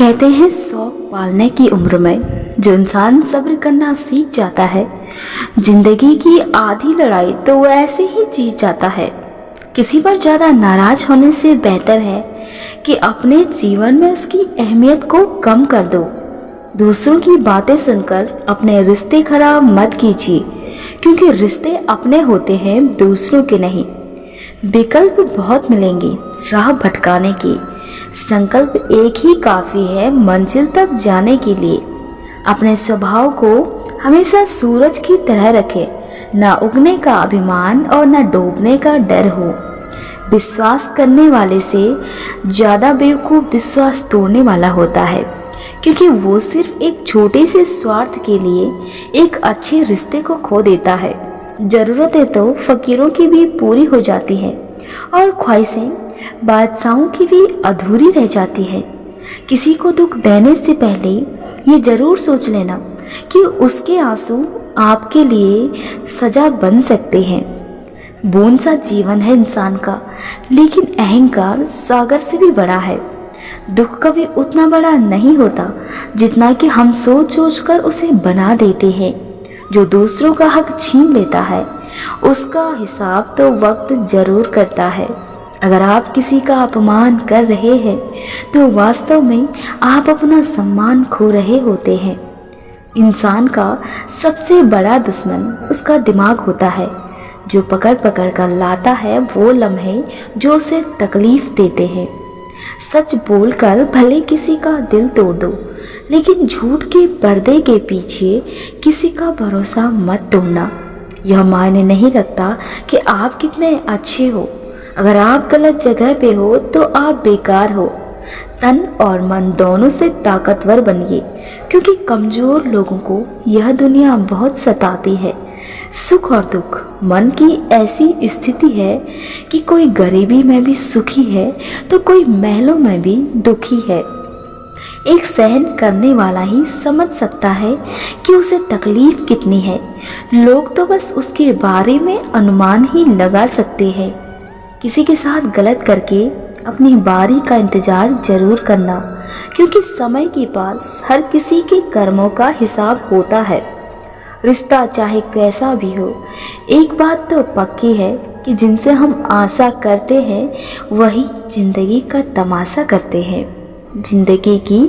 कहते हैं शौक पालने की उम्र में जो इंसान सब्र करना सीख जाता है, जिंदगी की आधी लड़ाई तो वो ऐसे ही जीत जाता है। किसी पर ज़्यादा नाराज होने से बेहतर है कि अपने जीवन में उसकी अहमियत को कम कर दो। दूसरों की बातें सुनकर अपने रिश्ते खराब मत कीजिए, क्योंकि रिश्ते अपने होते हैं, दूसरों के नहीं। विकल्प बहुत मिलेंगे राह भटकाने की, संकल्प एक ही काफ़ी है मंजिल तक जाने के लिए। अपने स्वभाव को हमेशा सूरज की तरह रखें, ना उगने का अभिमान और ना डूबने का डर हो। विश्वास करने वाले से ज़्यादा बेवकूफ़ विश्वास तोड़ने वाला होता है, क्योंकि वो सिर्फ एक छोटे से स्वार्थ के लिए एक अच्छे रिश्ते को खो देता है। ज़रूरतें तो फकीरों की भी पूरी हो जाती है और ख्वाहिशें बादशाहों की भी अधूरी रह जाती है। किसी को दुख देने से पहले ये जरूर सोच लेना कि उसके आंसू आपके लिए सजा बन सकते हैं। बूंद सा जीवन है इंसान का, लेकिन अहंकार सागर से भी बड़ा है। दुख कभी उतना बड़ा नहीं होता जितना कि हम सोच सोच कर उसे बना देते हैं। जो दूसरों का हक छीन लेता है उसका हिसाब तो वक्त जरूर करता है। अगर आप किसी का अपमान कर रहे हैं तो वास्तव में आप अपना सम्मान खो रहे होते हैं। इंसान का सबसे बड़ा दुश्मन उसका दिमाग होता है, जो पकड़ पकड़ कर लाता है वो लम्हे जो उसे तकलीफ देते हैं। सच बोलकर भले किसी का दिल तोड़ दो, लेकिन झूठ के पर्दे के पीछे किसी का भरोसा मत तोड़ना। यह मायने नहीं रखता कि आप कितने अच्छे हो। अगर आप गलत जगह पे हो तो आप बेकार हो। तन और मन दोनों से ताकतवर बनिए, क्योंकि कमज़ोर लोगों को यह दुनिया बहुत सताती है। सुख और दुख मन की ऐसी स्थिति है कि कोई गरीबी में भी सुखी है तो कोई महलों में भी दुखी है। एक सहन करने वाला ही समझ सकता है कि उसे तकलीफ कितनी है। लोग तो बस उसके बारे में अनुमान ही लगा सकते हैं। किसी के साथ गलत करके अपनी बारी का इंतज़ार जरूर करना, क्योंकि समय के पास हर किसी के कर्मों का हिसाब होता है। रिश्ता चाहे कैसा भी हो, एक बात तो पक्की है कि जिनसे हम आशा करते हैं वही जिंदगी का तमाशा करते हैं। जिंदगी की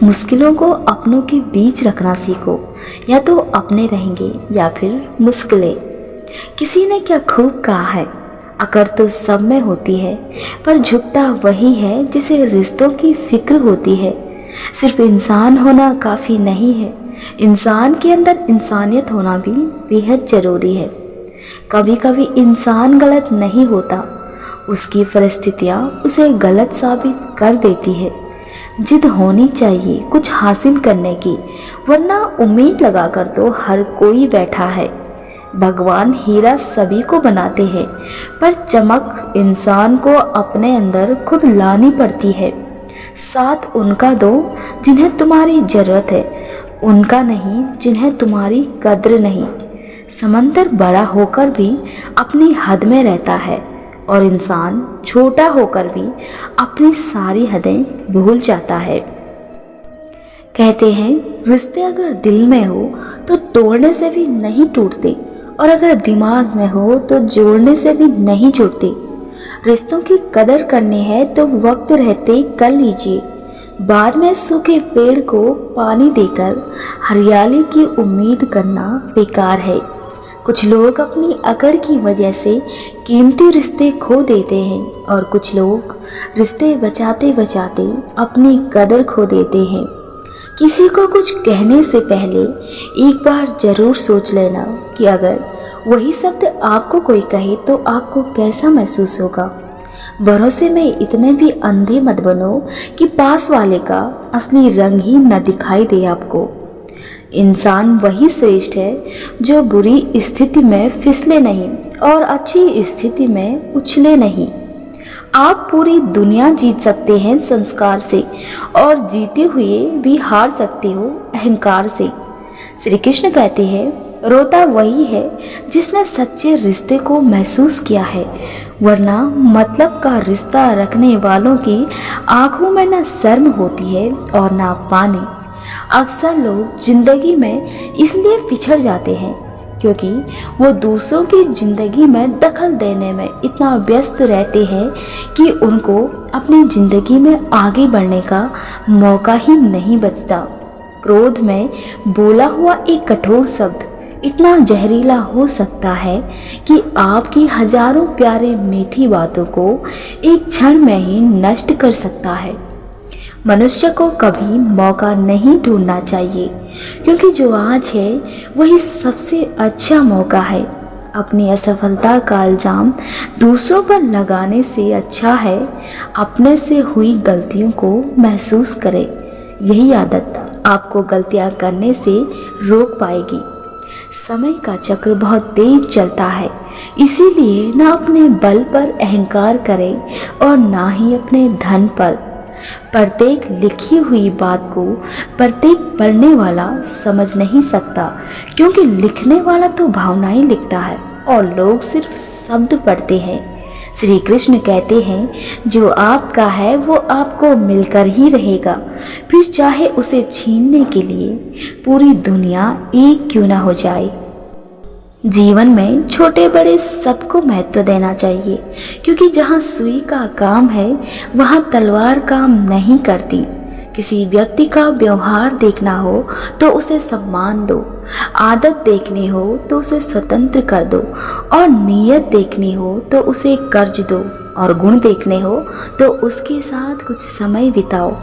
मुश्किलों को अपनों के बीच रखना सीखो, या तो अपने रहेंगे या फिर मुश्किलें। किसी ने क्या खूब कहा है, अकड़ तो सब में होती है, पर झुकता वही है जिसे रिश्तों की फिक्र होती है। सिर्फ इंसान होना काफ़ी नहीं है, इंसान के अंदर इंसानियत होना भी बेहद ज़रूरी है। कभी कभी इंसान गलत नहीं होता, उसकी परिस्थितियाँ उसे गलत साबित कर देती है। जिद होनी चाहिए कुछ हासिल करने की, वरना उम्मीद लगाकर तो हर कोई बैठा है। भगवान हीरा सभी को बनाते हैं, पर चमक इंसान को अपने अंदर खुद लानी पड़ती है। साथ उनका दो जिन्हें तुम्हारी ज़रूरत है, उनका नहीं जिन्हें तुम्हारी कद्र नहीं। समंदर बड़ा होकर भी अपनी हद में रहता है, और इंसान छोटा होकर भी अपनी सारी हदें भूल जाता है। कहते हैं रिश्ते अगर दिल में हो तो तोड़ने से भी नहीं टूटते, और अगर दिमाग में हो तो जोड़ने से भी नहीं जुड़ते। रिश्तों की कदर करनी है तो वक्त रहते कर लीजिए। बाद में सूखे पेड़ को पानी देकर हरियाली की उम्मीद करना बेकार है। कुछ लोग अपनी अकड़ की वजह से कीमती रिश्ते खो देते हैं, और कुछ लोग रिश्ते बचाते बचाते अपनी कदर खो देते हैं। किसी को कुछ कहने से पहले एक बार जरूर सोच लेना कि अगर वही शब्द आपको कोई कहे तो आपको कैसा महसूस होगा। भरोसे में इतने भी अंधे मत बनो कि पास वाले का असली रंग ही न दिखाई दे आपको। इंसान वही श्रेष्ठ है जो बुरी स्थिति में फिसले नहीं और अच्छी स्थिति में उछले नहीं। आप पूरी दुनिया जीत सकते हैं संस्कार से, और जीते हुए भी हार सकते हो अहंकार से। श्री कृष्ण कहते हैं रोता वही है जिसने सच्चे रिश्ते को महसूस किया है, वरना मतलब का रिश्ता रखने वालों की आंखों में न शर्म होती है और ना पानी। अक्सर लोग जिंदगी में इसलिए पिछड़ जाते हैं क्योंकि वो दूसरों की जिंदगी में दखल देने में इतना व्यस्त रहते हैं कि उनको अपनी जिंदगी में आगे बढ़ने का मौका ही नहीं बचता। क्रोध में बोला हुआ एक कठोर शब्द इतना जहरीला हो सकता है कि आपकी हजारों प्यारे मीठी बातों को एक क्षण में ही नष्ट कर सकता है। मनुष्य को कभी मौका नहीं ढूंढना चाहिए क्योंकि जो आज है वही सबसे अच्छा मौका है। अपनी असफलता का इल्जाम दूसरों पर लगाने से अच्छा है अपने से हुई गलतियों को महसूस करें। यही आदत आपको गलतियां करने से रोक पाएगी। समय का चक्र बहुत तेज चलता है, इसीलिए ना अपने बल पर अहंकार करें और ना ही अपने धन पर। प्रत्येक लिखी हुई बात को प्रत्येक पढ़ने वाला समझ नहीं सकता क्योंकि लिखने वाला तो भावनाएं लिखता है और लोग सिर्फ शब्द पढ़ते हैं। श्री कृष्ण कहते हैं जो आपका है वो आपको मिलकर ही रहेगा, फिर चाहे उसे छीनने के लिए पूरी दुनिया एक क्यों ना हो जाए। जीवन में छोटे बड़े सबको महत्व देना चाहिए क्योंकि जहाँ सुई का काम है वहाँ तलवार काम नहीं करती। किसी व्यक्ति का व्यवहार देखना हो तो उसे सम्मान दो, आदत देखनी हो तो उसे स्वतंत्र कर दो और नीयत देखनी हो तो उसे कर्ज दो और गुण देखने हो तो उसके साथ कुछ समय बिताओ।